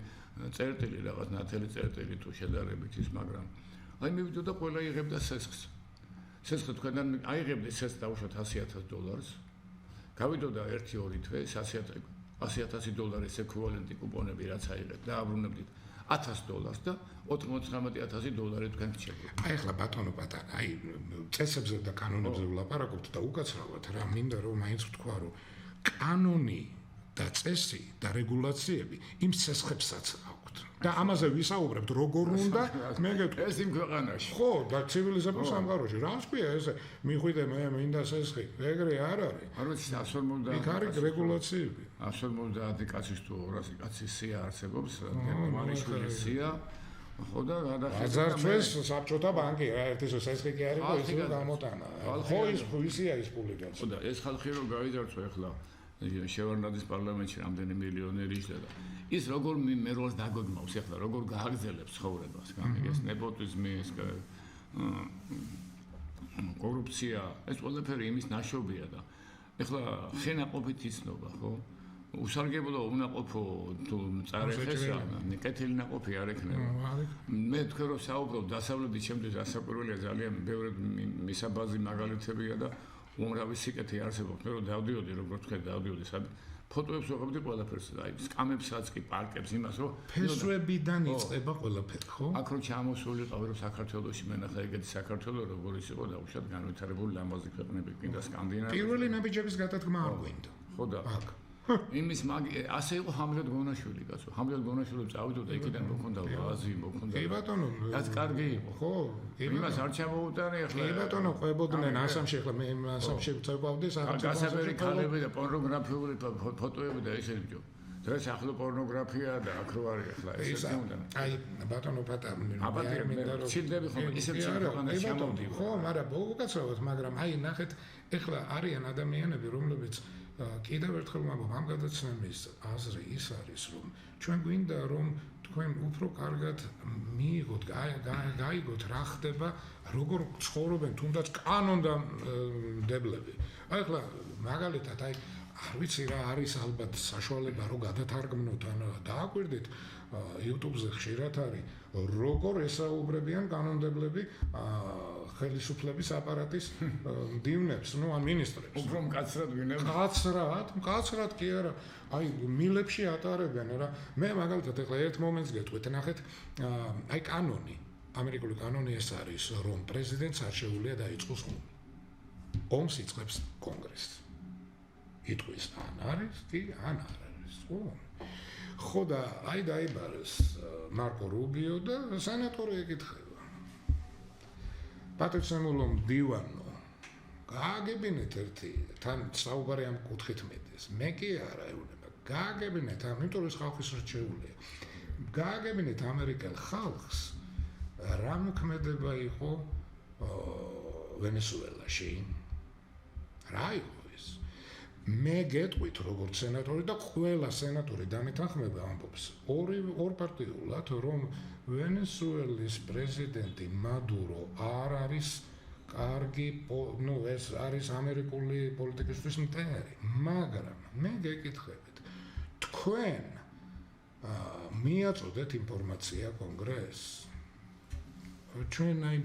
წერტილი, რაღაც ნათელი წერტილი თუ შედარებით ის, მაგრამ აი მივიდოდა ყველა იღებდა სესხს. სესხი თქვენთან აიღებდი სესხს დაუშვათ $100,000. გავიდოდა 1-2 თვე $100,000 ეკვივალენტი კუპონები რაც აიღეთ და აბრუნებდით $100 და $99,000 თქვენ გჭირდება. აი ახლა ბატონო პატარა, აი წესებზე და კანონებზე ვლაპარაკობთ და უკაცრავად რა მინდა რომ მაინც ვთქვა რომ კანონი და წესი და რეგულაციები იმ სესხებსაც აქვთ. და ამაზე ვისაუბრებთ როგორ უნდა მე გეტყვი ეს იმ ქვეყანაში. ხო, და ცივილიზებულ სამყაროში. რა ვსქვია ესე მიხვიდე მე მინდა სესხი. ეგრე არ არის. არ ვიცი 150 იქ არის რეგულაციები. 150 კაცის თუ 200 კაცის სია არსებობს, მარიშვილის სია. ხო და გადაახერხეს საბჭოთა ბანკი, რა ერთის სესხი კი არის, ის გამოტანა. ხო ის ვისია ის პუბლიკაცია. ხო და ეს ხალხი რომ გაიძარცვა ახლა შევარდნაძის პარლამენტში რამდენი მილიონერი ისდა. ის როგორ მე როლს დაგოგმავს ახლა როგორ გააგზელებს ცხოვრებას, გამიგეს ნეპოტიზმი, ეს კორუფცია, ეს ყველაფერი იმის ნაშრომია და ახლა ხენაყოფით იცნობა, ხო? უსარგებლო უნაყოფო თუ წარეხესა, კეთილი ნაყოფი არ ექნება. მე თქვენ რომ საუბრობ დასავლეთის შემდგომ დასაკვირველია ძალიან ბევრი მისაბაზი მაგალითებია და უმრავი სიკეთე არსებობს. მე რომ დავდიოდი როგორც თქვენ დავდიოდი ფოტოებს ვიღებდი ყველაფერს, აი სკამებსაც კი პარკებს იმას რომ ფესვებიდან იწყება ყველაფერი, ხო? აქ რომ ჩამოსულიყავი რომ საქართველოში მენახა ეგეთი საქართველო როგორიც იყო და უშად განვითარებული ლამაზი ქვეყნები კიდე სკანდინავია. პირველი ნაბიჯების გადადგმა არ გვინდა. ხო და აქ იმის ასე იყო ჰამლეტ გონაშვილი, კაცო. ჰამლეტ გონაშვილი წავიდოდა იქიდან მოქონდა ვაზი, მოქონდა. კი ბატონო, რაც კარგი იყო. ხო, იმას არ ჩამოუტარე ახლა. კი ბატონო, ყვებოდნენ ასამში ახლა მე ასამში ვწევავდი სახელმწიფო. გასაბერი ქალები და პორნოგრაფიული ფოტოები და ისე ბიჭო. დღეს ახლა პორნოგრაფია და აქ რო არის ახლა ესე უნდა. აი ბატონო პატარა მე მინდა რომ ჩილდები ხომ ისე ჩილდები ჩამოვდივარ. ხო, მაგრამ უკაცრავად, მაგრამ აი ნახეთ, ახლა არიან ადამიანები, რომლებიც კიდევ ერთხელ ვამბობ, ამ გადაცემის აზრი ის არის, რომ ჩვენ გვინდა რომ თქვენ უფრო კარგად მიიღოთ, გაიგოთ რა ხდება, როგორ ცხოვრობენ თუნდაც კანონდამდებლები. აი ახლა მაგალითად, აი არ ვიცი რა არის ალბათ საშუალება რომ გადათარგმნოთ ან დააკვირდით YouTube-ზე ხშირად არის როგორ ესაუბრებიან კანონდებლები ხელისუფლების აპარატის მდივნებს, ну, ან მინისტრებს. უფრო მკაცრად ვინებ? მკაცრად კი არა. აი მილებში ატარებენ რა. მე მაგალითად ახლა ერთ მომენტს გეტყვით, ნახეთ, აი კანონი, ამერიკული კანონი ეს არის, რომ პრეზიდენტს არჩეულია დაიწყოს ომი. ომს იწყებს კონგრესი. იტყვის ან არის, კი, ან არ არის. ხო და აი დაიბარეს მარკო რუბიო და სენატორი ეკითხება. პატრიცემულო მდივანო გააგებინეთ ერთი თან საუბარი ამ კუთხით მედეს მე კი არა ეუბნება გააგებინეთ ამიტომ ეს ხალხის რჩეულია გააგებინეთ ამერიკელ ხალხს რა მოქმედება იყო ვენესუელაში რა იყო ეს მე გეტყვით როგორც სენატორი და ყველა სენატორი დამეთანხმება ამბობს ორპარტიულად რომ ვენესუელის პრეზიდენტი მადურო არ არის კარგი ეს არის ამერიკული პოლიტიკისთვის მტერი მაგრამ მე გეკითხებით თქვენ მიაწოდეთ ინფორმაცია კონგრესს ჩვენ აი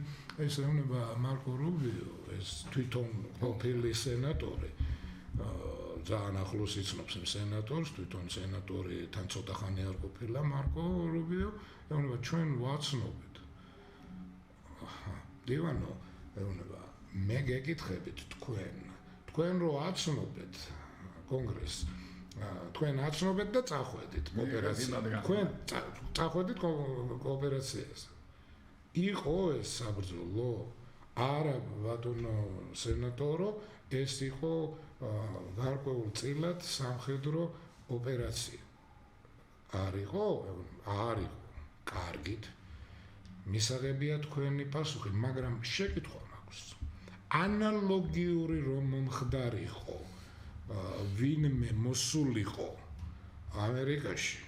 ეს ეუბნება მარკო რუბიო ეს თვითონ ყოფილი სენატორი ძალიან ახლოს იცნობს იმ სენატორს თვითონ სენატორი თან ცოტა ხანი არ ყოფილა მარკო რუბიო ეუბნება ჩვენ ვაცნობით დივანო ეუბნება მე გეკითხებით თქვენ რო აცნობთ კონგრესს თქვენ აცნობთ და წახვედით ოპერაციას თქვენ წახვედით ოპერაციას იყო ეს საბრძოლო არა ბატონო სენატორო ეს იყო გარკვეულწილად სამხედრო ოპერაცია არ იყო კარგით მისაღებია თქვენი პასუხი მაგრამ შეკითხვა მაქვს ანალოგიური რომ მომხდარიყო ვინმე მოსულიყო ამერიკაში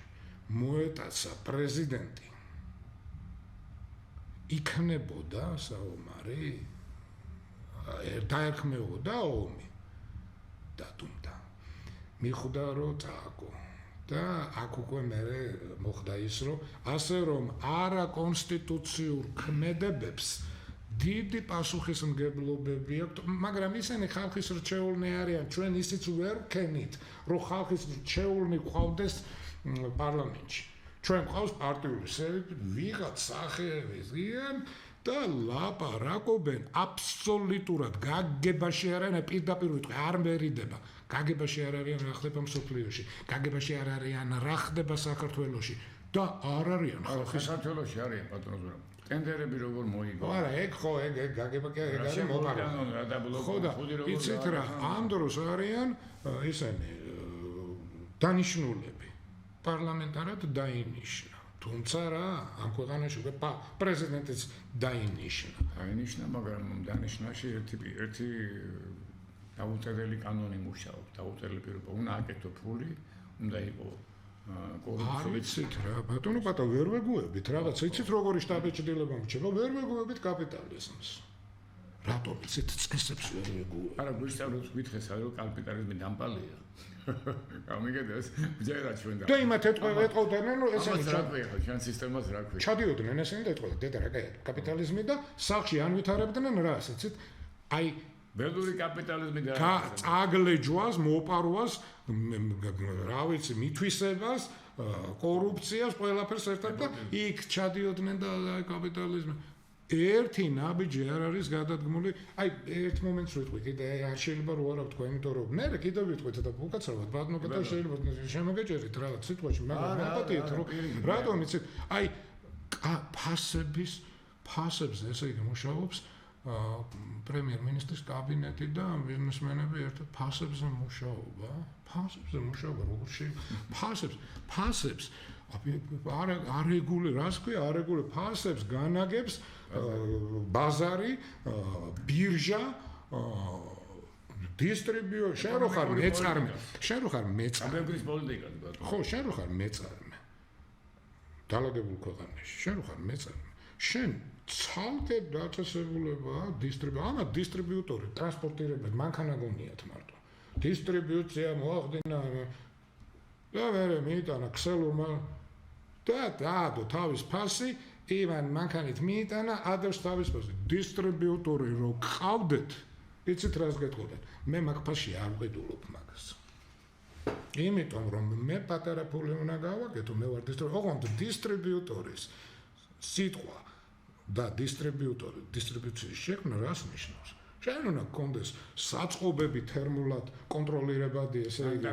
მოეტაცა პრეზიდენტი იქნებოდა საომარი დაერქმეოდა ომი დატუმდა მიხვდა რომ წააგო და აქ უკვე მე მოხდა ის რომ ასე რომ არა კონსტიტუციურ ქმედებებს დიდი პასუხისმგებლობები აქვს მაგრამ ისინი ხალხის რჩეულნი არიან ჩვენ ისიც ვერ ვქენით რომ ხალხის რჩეულნი ყავდეს პარლამენტში ჩვენ ყავს პარტიული სევით ვიღაც სახეების გიან და ლაპარაკობენ აბსოლუტურად გაგებაში არიან პირდაპირ ვიტყვი არ მერიდება გაგებაში არ არიან რა ხდება მსოფლიოში გაგებაში არ არიან რა ხდება საქართველოში და არ არიან ხალხის საქართველოში არიან პატრონო ტენდერები როგორ მოიგო არა ეგ გაგება კი ეგ არის მოპარვა ხო და იცით რა ამ დროს არიან ისინი დანიშნულები პარლამენტარად დაინიშნა თუმცა რა ამ ქვეყანაში უკვე პრეზიდენტიც დაინიშნა მაგრამ დანიშნაში ერთი დაუწერელი კანონი მუშაობს დაუწერელი პირობა უნდა აკეთო ფული უნდა იყო კორუფცია რა ბატონო პატა ვერ ვეგუებით რაღაც იცით როგორი შტაბეჭდილება მრჩება ვერ ვეგუებით კაპიტალიზმს რატომ იცით წესებს ვერ ვეგუებით არა გვისწავლებს გითხეს რომ კაპიტალიზმი დამპალია გამიგედას ჯერა ჩვენ და იმათ ეთყობდნენ რომ ესენი რა ქვია ჩვენ სისტემას რა ქვია ჩადიოდნენ ესენი და ეთყობდნენ დედა რა კაი კაპიტალიზმი და სახში ან ვითარებდნენ რას იცით აი ბელური კაპიტალიზმი და წაგლეჯვას მოპარვას რა ვიცი მithვისებას კორუფციას ყველაფერს ერთად და იქ ჩადიოდნენ და აი კაპიტალიზმი ერთი ნაბიჯი არ არის გადადგმული აი ერთ მომენტს ვიტყვი კიდე არ შეიძლება რო არა ვთქვა იმიტომ რომ მე კიდევ ვიტყვით და უკაცრავად ბატონო და შეიძლება შემოგეჭერით რაღაც სიტყვაში მაგრამ მოგპატიეთ რომ რატომ იცით აი ფასებს ესე იგი მუშაობს პრემიერ-მინისტრის კაბინეტი და ბიზნესმენები ერთად ფასებზე მუშაობა როგორ ფასებს არეგულე რას ქვია არეგულე ფასებს განაგებს ბაზარი ბირჟა დისტრიბიუტორი შენ რო ხარ მეწარმე ამერიკის პოლიტიკა ბატონო ხო შენ რო ხარ მეწარმე დალაგებულ ქვეყანაში შენ რო ხარ მეწარმე შენ ცალკე დაწესებულება დისტრიბიუტორი ტრანსპორტირებენ მანქანაგონიათ მარტო დისტრიბუცია მოახდინა და მე მიიტანა ქსელურმა და დაადო თავის ფასი ივან მანქანით მიიტანა ადრს თავის ფასი დისტრიბიუტორი რო ყავდეთ იცით რას გეტყოდეთ მე მაგ ფასში არ ვყიდულობ მაგას იმიტომ რომ მე პატარა ფული უნდა გავაკეთო მე ვარ დისტრიბიუტორის სიტყვა და დისტრიბუციის შექმნა რას ნიშნავს შენ უნდა გქონდეს საწყობები თერმულად კონტროლირებადი ესე იგი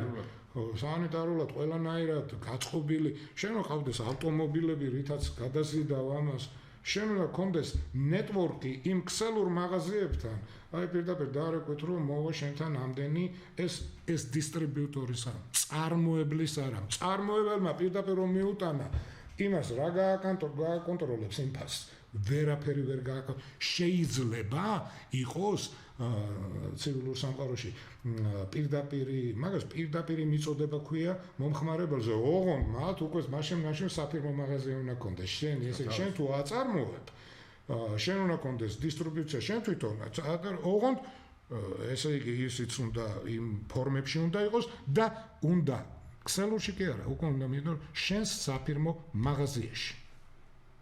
სანიტარულად ყველანაირად გაწყობილი შენ უნდა ყავდეს ავტომობილები რითაც გადაზიდავ ამას შენ უნდა გქონდეს ნეტვორკი იმ ქსელურ მაღაზიებთან, აი პირდაპირ დაარეკეთ რომ მოვა შენთან ამდენი ეს დისტრიბიუტორის არა, წარმოებლის არა, წარმოებელმა პირდაპირ რომ მიუტანა იმას რა გააკონტროლებს იმ ფასს, ვერაფერი ვერ გააკონტროლებს. შეიძლება იყოს ცივილურ სამყაროში მაგას პირდაპირი მიწოდება ქვია მომხმარებელზე. ოღონდ მათ უკვე მაშინ საფირმო მაღაზია უნდა გქონდეს. შენ თუ აწარმოებ, შენ უნდა გქონდეს დისტრიბუცია შენ თვითონაც. ოღონდ ესე იგი ისიც უნდა იმ ფორმებში უნდა იყოს და უნდა ქსელურში კი არა, უკვე უნდა მიდო შენს საფირმო მაღაზიაში.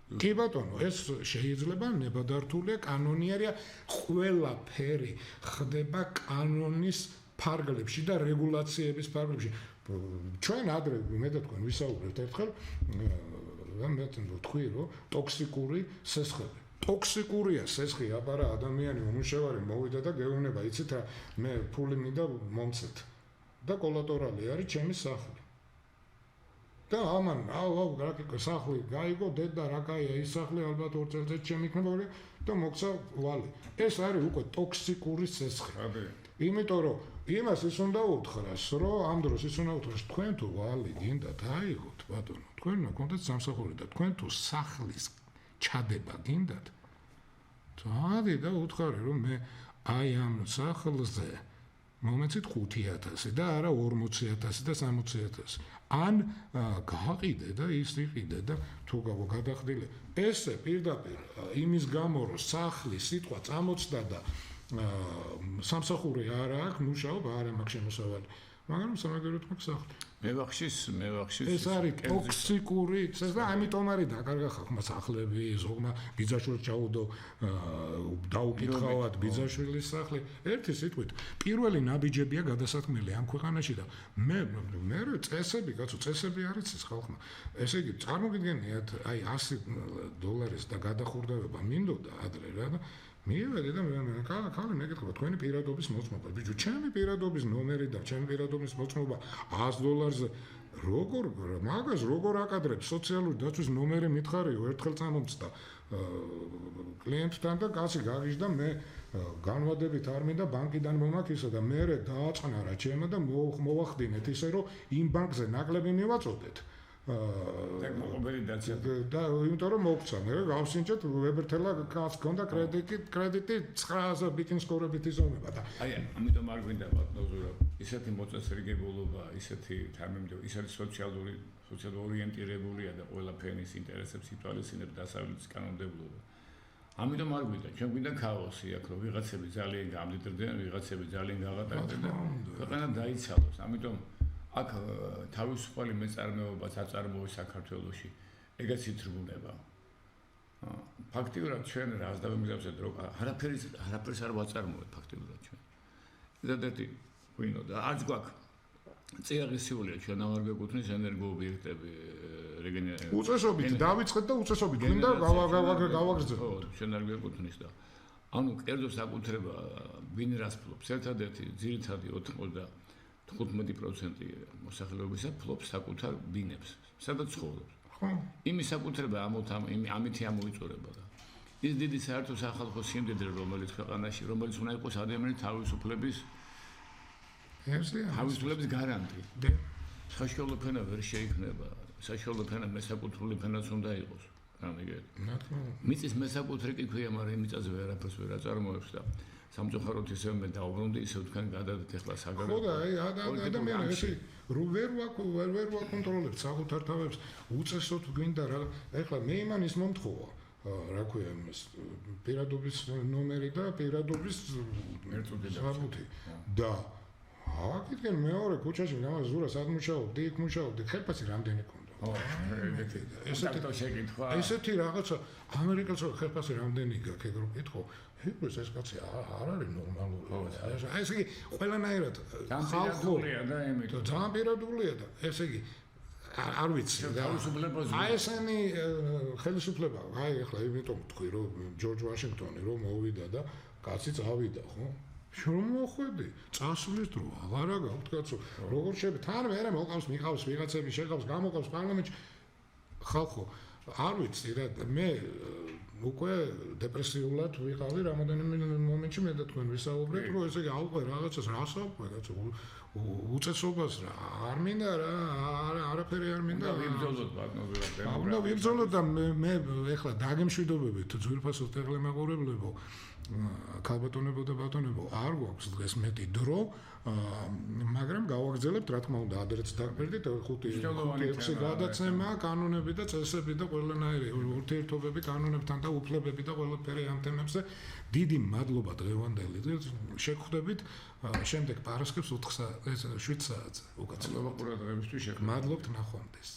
კი ბატონო, ეს შეიძლება ნებადართულია, კანონიერია, ყველაფერი ხდება კანონის ფარგლებში და რეგულაციების ფარგლებში. ჩვენ ადრე მე და თქვენ ვისაუბრებთ ერთხელ მე თქვი რომ ტოქსიკური სესხები. ტოქსიკურია სესხი, აბარა ადამიანი უმუშევარი მოვიდა და გეუბნება, იცით რა, მე ფული მინდა მომცეთ. და კოლატერალი არის ჩემი სახლი. და ამან რა სახლი გაიგო დედა რა კაია ის სახლი ალბათ 2 წელიწად ჩემი იქნება და მოგცა ვალი. ეს არის უკვე ტოქსიკური სესხი. იმიტომ რომ იმას ის უნდა უთხრას, რომ ამ დროს ის უნდა უთხრას, თქვენ თუ ვალი გინდათ აიღოთ, ბატონო, თქვენ უნდა გქონდეთ სამსახური და თქვენ თუ სახლის ჩადება გინდათ. დადი და უთხარი რომ მე აი ამ სახლზე მომეცით 5,000 და არა 40,000 და 60,000. ან გააყიდე და ის იყიდე და თუ გადახდილი. ესე პირდაპირ იმის გამო რომ სახლის სიტყვა წამოწდა და სამსახური არ აქვს, მუშაობა არ მაქვს შემოსავალი. მაგრამ სამაგეროთ მაქვს სახლი. მევახშის ეს არის ტოქსიკური და ამიტომ არის დაკარგა ხალხმა სახლები, ზოგმა ბიძაშვილს ჩაუდო დაუკითხავად ბიძაშვილის სახლი. ერთი სიტყვით, პირველი ნაბიჯებია გადასაქმნელი ამ ქვეყანაში და მე წესები, კაცო, წესები არ იცის ხალხმა. ესე იგი, წარმოგიდგენიათ, აი $100 და გადახურდავება მინდოდა ადრე რა და მივედი და ხალხი მეკითხება თქვენი პირადობის მოწმობა. ბიჭო, ჩემი პირადობის ნომერი და ჩემი პირადობის მოწმობა $100-ზე მაგას როგორ აკადრებს სოციალური დაცვის ნომერი მითხარიო, ერთხელ წამომწდა კლიენტთან და კაცი გაგიჟდა მე განვადებით არ მინდა ბანკიდან მომაქცია და მე დააწყნარა ჩემო და მოვახდინეთ ისე რომ იმ ბანკზე ნაკლები მივაწოდეთ. და მოყოლი დაცია და იმიტომ რომ მოგცა მე გავსინჯეთ ვებერთელა კაც გონდა კრედიტი 900 ბიტინ სკორებით იზომება და აი ამიტომ არ გვინდა ბატონო ისეთი მოწესრიგებულობა ისეთი თამემდე ისეთი სოციალური ორიენტირებულია და ყველაფერის ინტერესებს ითვალისწინებს დასავლეთის კანონმდებლობა ამიტომ არ გვინდა ჩვენ გვინდა ქაოსი აქ რომ ვიღაცები ძალიან გამდიდრდნენ ვიღაცები ძალიან გაღატაკდნენ და ქვეყანა დაიცალოს ამიტომ აქ თავისუფალი მეწარმეობა საწარმოო საქართველოში ეგეც ითრგუნება. ფაქტიურად ჩვენ რას დავემგზავრეთ რომ არაფერს არ ვაწარმოებთ ფაქტიურად ჩვენ. ზედეთი ვინო და არც გვაქვს წიაღისეულია ჩვენ აღარ გვეკუთვნის ენერგოობიექტები რეგენერაცია. უწესობით დავიწყეთ და უწესობით მინდა გავაგრძელოთ. ხო, ჩვენ არ გვეკუთვნის და ანუ კერძო საკუთრება ვინ რას ფლობს ერთადერთი ძირითადი 95% მოსახლეობისა ფლობს საკუთარ ბინებს. სადაც ცხოვრობს. ხო. იმის საკუთრება ამითი ამოიწურება და ის დიდი საერთო სახალხო სიმდიდრე რომელიც ქვეყანაში რომელიც უნდა იყოს ადამიანის თავისუფლების გარანტი. საშუალო ფენა ვერ შეიქმნება. საშუალო ფენა მესაკუთრული ფენაც უნდა იყოს. გამიგეთ. მიწის მესაკუთრე კი ქვია, მაგრამ მიწაზე ვერაფერს ვერ აწარმოებს და სამწუხაროდ ისევ მე დაუბრუნდი ისევ თქვენ გადადეთ ახლა საგარეო. ხო და აი ადამიანი ესე ვერ ვაკონტროლებთ საკუთარ თავებს უწესოთ გვინდა რა ახლა მე იმანის მომთხოვა რა ქვია იმას პირადობის ნომერი და პირადობის ერთუდი და აკეთენ მეორე ქუჩაში გამაზურა სადმუშაობდი იქ მუშაობდი ხელფასი რამდენი ქონდა ესეთი რაღაცა ამერიკაში ხელფასი რამდენი გაქვს ეგ რო კითხო ეს კაცი არ არის ნორმალური. ესე იგი ყველანაირად ხალხურია და იმიტომ ძალიან პირადულია და ესე იგი არ ვიცი აი ესენი ხელისუფლება აი ახლა იმიტომ თქვი რომ ჯორჯ ვაშინგტონი რომ მოვიდა და კაცი წავიდა ხო შენ მოხვედი წასვლის დრო აღარა გაქვთ კაცო როგორ შეიძლება თან მე მოყავს მიყავს ვიღაცები შეგავს გამოყავს პარლამენტში ხალხო არ ვიცი რა მე უკვე დეპრესიულად ვიყავი რამოდენიმე მომენტში მე და თქვენ ვისაუბრეთ რომ ესე იგი აუყვე რაღაცას რას აუყვე კაცო უწესობას რა არ მინდა რა არაფერი არ მინდა ვიბრძოლოთ ბატონო უნდა ვიბრძოლოთ და მე ეხლა დაგემშვიდობებით ძვირფასო ტელემაყურებლებო ქალბატონებო და ბატონებო არ გვაქვს დღეს მეტი დრო მაგრამ გავაგრძელებთ რა თქმა უნდა ადრეც დაგვერდით 5-6 გადაცემა კანონები და წესები და ყველანაირი ურთიერთობები კანონებთან და უფლებები და ყველაფერი ამ თემებზე დიდი მადლობა დღევანდელი შეგხვდებით შემდეგ პარასკევს 7 საათზე უკაცრავად მადლობა ყურადღებისთვის მადლობთ ნახვამდის